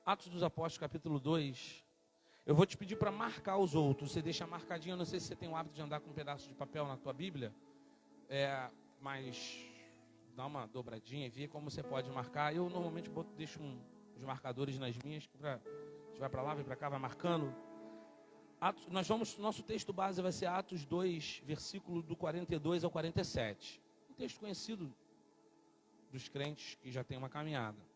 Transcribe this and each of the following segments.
Atos dos Apóstolos, capítulo 2. Eu vou te pedir para marcar os outros. Você deixa marcadinho. Eu não sei se você tem o hábito de andar com um pedaço de papel na tua Bíblia. Mas dá uma dobradinha e vê como você pode marcar. Eu normalmente deixo os marcadores nas minhas. A gente vai para lá, vem para cá, vai marcando. Nosso texto base vai ser Atos 2, versículo do 42 ao 47. Um texto conhecido dos crentes que já tem uma caminhada.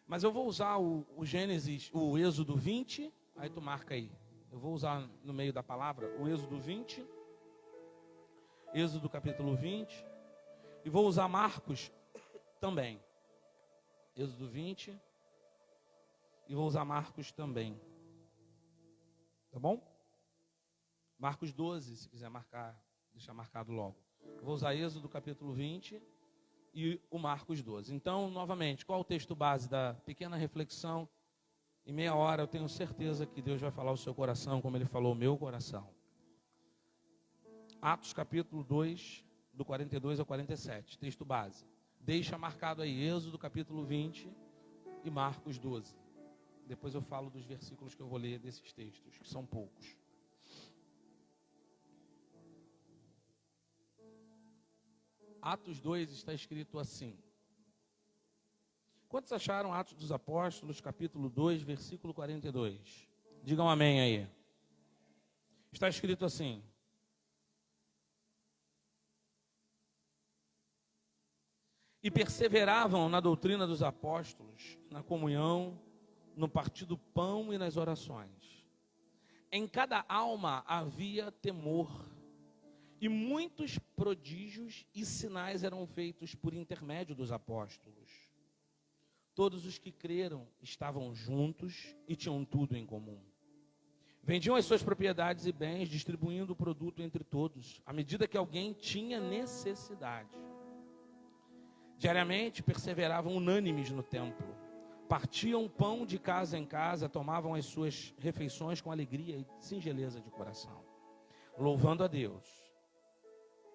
Mas eu vou usar o Gênesis, o Êxodo 20, aí tu marca aí. Eu vou usar no meio da palavra o Êxodo 20, Êxodo capítulo 20, e vou usar Marcos também. Êxodo 20, e vou usar Marcos também. Tá bom? Marcos 12, se quiser marcar, deixar marcado logo. Eu vou usar Êxodo capítulo 20 e o Marcos 12. Então, novamente, qual o texto base da pequena reflexão? Em meia hora eu tenho certeza que Deus vai falar o seu coração como Ele falou o meu coração. Atos capítulo 2, do 42 ao 47, texto base. Deixa marcado aí Êxodo capítulo 20 e Marcos 12. Depois eu falo dos versículos que eu vou ler desses textos, que são poucos. Atos 2 está escrito assim. Quantos acharam Atos dos Apóstolos, capítulo 2, versículo 42? Digam amém aí. Está escrito assim. E perseveravam na doutrina dos apóstolos, na comunhão, no partir do pão e nas orações. Em cada alma havia temor. E muitos prodígios e sinais eram feitos por intermédio dos apóstolos. Todos os que creram estavam juntos e tinham tudo em comum. Vendiam as suas propriedades e bens, distribuindo o produto entre todos, à medida que alguém tinha necessidade. Diariamente perseveravam unânimes no templo. Partiam pão de casa em casa, tomavam as suas refeições com alegria e singeleza de coração, louvando a Deus.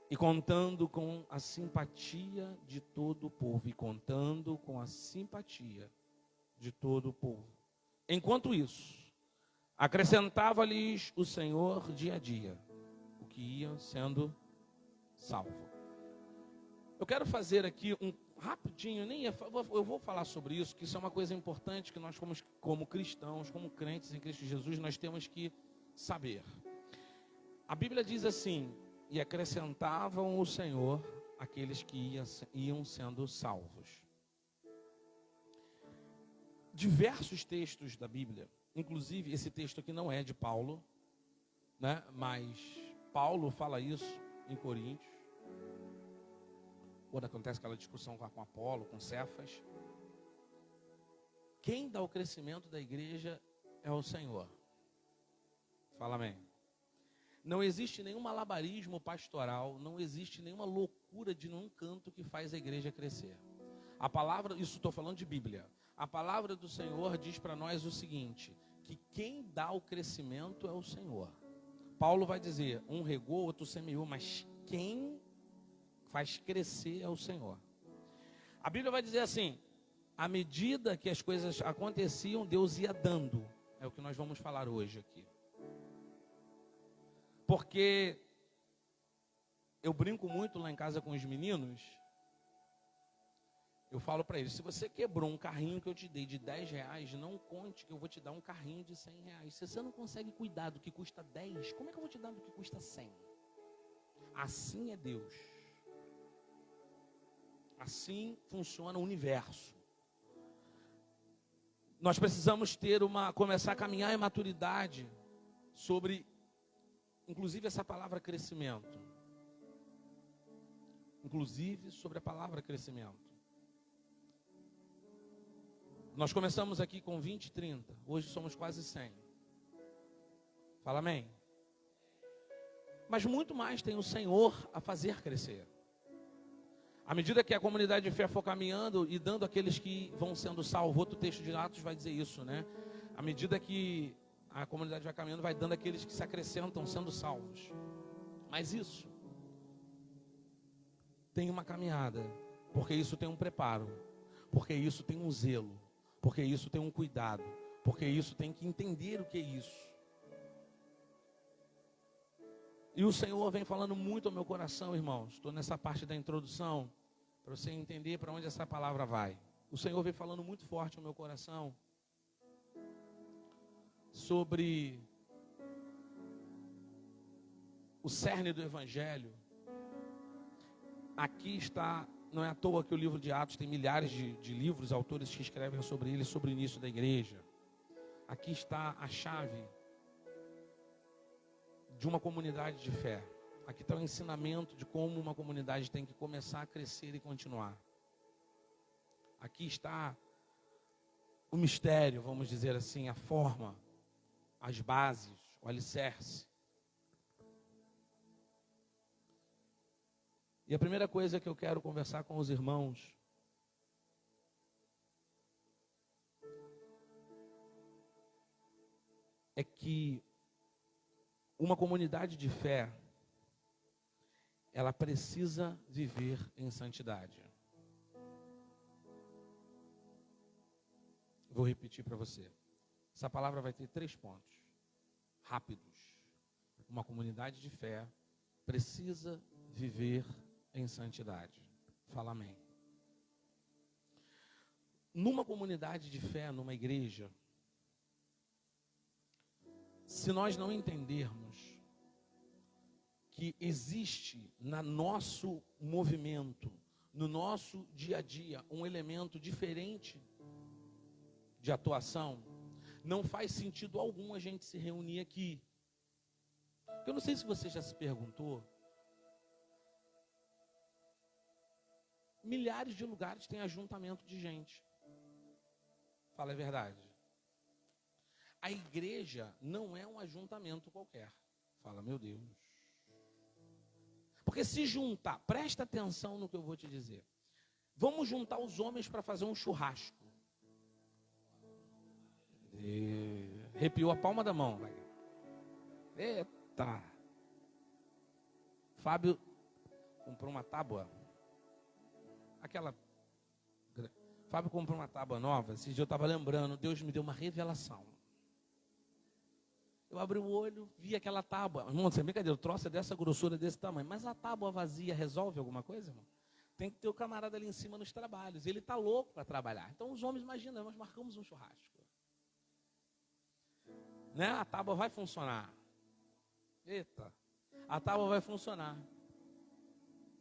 E contando com a simpatia de todo o povo. Enquanto isso, acrescentava-lhes o Senhor dia a dia, o que ia sendo salvo. Eu quero fazer aqui um rapidinho, eu vou falar sobre isso, que isso é uma coisa importante que nós como cristãos, como crentes em Cristo Jesus, nós temos que saber. A Bíblia diz assim: e acrescentavam o Senhor aqueles que iam sendo salvos. Diversos textos da Bíblia, inclusive esse texto aqui não é de Paulo, né? Mas Paulo fala isso em Coríntios, quando acontece aquela discussão com Apolo, com Cefas. Quem dá o crescimento da igreja é o Senhor. Fala amém. Não existe nenhum malabarismo pastoral, não existe nenhuma loucura de nenhum canto que faz a igreja crescer. A palavra, isso estou falando de Bíblia, a palavra do Senhor diz para nós o seguinte, que quem dá o crescimento é o Senhor. Paulo vai dizer, um regou, outro semeou, mas quem faz crescer é o Senhor. A Bíblia vai dizer assim, à medida que as coisas aconteciam, Deus ia dando, é o que nós vamos falar hoje aqui. Porque eu brinco muito lá em casa com os meninos, eu falo para eles, se você quebrou um carrinho que eu te dei de 10 reais, não conte que eu vou te dar um carrinho de 100 reais. Se você não consegue cuidar do que custa 10, como é que eu vou te dar do que custa 100? Assim é Deus. Assim funciona o universo. Nós precisamos começar a caminhar em maturidade sobre, inclusive, essa palavra crescimento. Inclusive sobre a palavra crescimento. Nós começamos aqui com 20, 30. Hoje somos quase 100. Fala amém. Mas muito mais tem o Senhor a fazer crescer. À medida que a comunidade de fé for caminhando e dando aqueles que vão sendo salvos, outro texto de Atos vai dizer isso, né? À medida que a comunidade vai caminhando, vai dando aqueles que se acrescentam sendo salvos. Mas isso tem uma caminhada, porque isso tem um preparo, porque isso tem um zelo, porque isso tem um cuidado, porque isso tem que entender o que é isso. E o Senhor vem falando muito ao meu coração, irmãos. Estou nessa parte da introdução, para você entender para onde essa palavra vai. O Senhor vem falando muito forte ao meu coração sobre o cerne do Evangelho. Aqui está, não é à toa que o livro de Atos tem milhares de livros, autores que escrevem sobre ele, sobre o início da igreja. Aqui está a chave de uma comunidade de fé. Aqui está o ensinamento de como uma comunidade tem que começar a crescer e continuar. Aqui está o mistério, vamos dizer assim, a forma, as bases, o alicerce. E a primeira coisa que eu quero conversar com os irmãos é que uma comunidade de fé, ela precisa viver em santidade. Vou repetir para você. Essa palavra vai ter 3 pontos rápidos. Uma comunidade de fé precisa viver em santidade. Fala amém. Numa comunidade de fé, numa igreja, se nós não entendermos que existe no nosso movimento, no nosso dia a dia, um elemento diferente de atuação, não faz sentido algum a gente se reunir aqui. Eu não sei se você já se perguntou, milhares de lugares tem ajuntamento de gente. Fala a verdade. A igreja não é um ajuntamento qualquer. Fala, meu Deus. Porque se juntar, presta atenção no que eu vou te dizer. Vamos juntar os homens para fazer um churrasco. Arrepiou a palma da mão. Eita. Fábio comprou uma tábua. Fábio comprou uma tábua nova. Esse dia eu estava lembrando, Deus me deu uma revelação. Eu abri o olho, vi aquela tábua. Irmão, sem brincadeira, o troço é dessa grossura, desse tamanho. Mas a tábua vazia resolve alguma coisa, irmão? Tem que ter o camarada ali em cima nos trabalhos. Ele está louco para trabalhar. Então os homens, imagina, nós marcamos um churrasco. Né? A tábua vai funcionar. Eita, a tábua vai funcionar.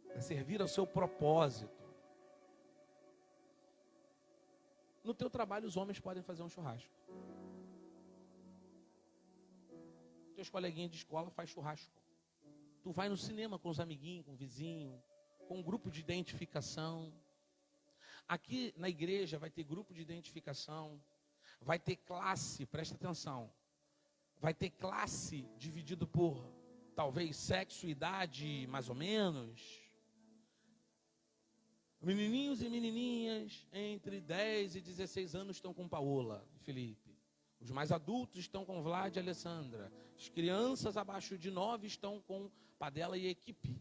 Vai servir ao seu propósito. No teu trabalho, os homens podem fazer um churrasco. Teus coleguinhas de escola faz churrasco. Tu vai no cinema com os amiguinhos, com o vizinho, com um grupo de identificação. Aqui na igreja vai ter grupo de identificação, vai ter classe, presta atenção, vai ter classe dividido por talvez sexo, idade, mais ou menos. Menininhos e menininhas entre 10 e 16 anos estão com Paola e Felipe. Os mais adultos estão com Vlad e Alessandra. As crianças abaixo de 9 estão com Padela e equipe.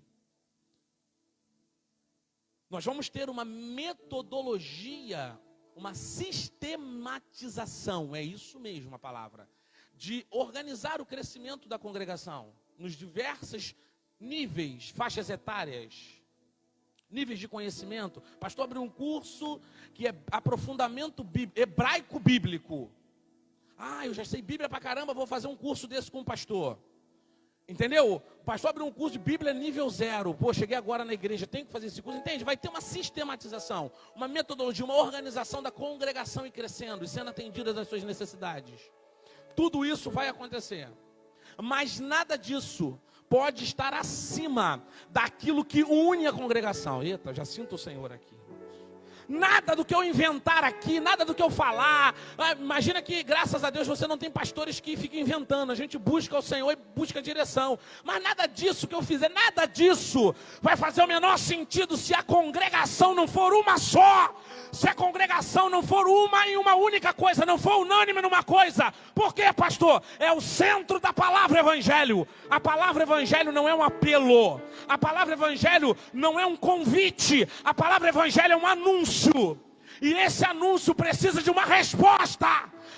Nós vamos ter uma metodologia, uma sistematização, é isso mesmo a palavra, de organizar o crescimento da congregação nos diversos níveis, faixas etárias, níveis de conhecimento. Pastor abriu um curso que é aprofundamento hebraico-bíblico. Eu já sei Bíblia pra caramba, vou fazer um curso desse com o pastor. Entendeu? O pastor abriu um curso de Bíblia nível 0. Pô, cheguei agora na igreja, tenho que fazer esse curso. Entende? Vai ter uma sistematização, uma metodologia, uma organização da congregação e crescendo, e sendo atendidas as suas necessidades. Tudo isso vai acontecer. Mas nada disso pode estar acima daquilo que une a congregação. Eita, já sinto o Senhor aqui. Nada do que eu inventar aqui, nada do que eu falar. Imagina que, graças a Deus, você não tem pastores que ficam inventando. A gente busca o Senhor e busca a direção. Mas nada disso que eu fizer, nada disso vai fazer o menor sentido se a congregação não for uma só. Se a congregação não for uma em uma única coisa, não for unânime numa coisa. Por quê, pastor? É o centro da palavra evangelho. A palavra evangelho não é um apelo. A palavra evangelho não é um convite. A palavra evangelho é um anúncio. E esse anúncio precisa de uma resposta.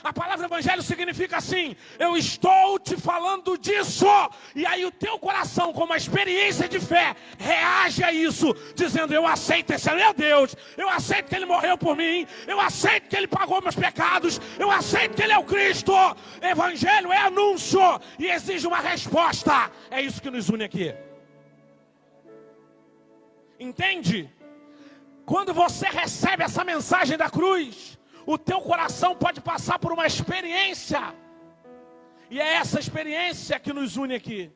A palavra evangelho significa assim: eu estou te falando disso. E aí o teu coração, com uma experiência de fé, reage a isso, dizendo: eu aceito esse é meu Deus, eu aceito que Ele morreu por mim, eu aceito que Ele pagou meus pecados, eu aceito que Ele é o Cristo. Evangelho é anúncio e exige uma resposta. É isso que nos une aqui. Entende? Quando você recebe essa mensagem da cruz, o teu coração pode passar por uma experiência. E é essa experiência que nos une aqui.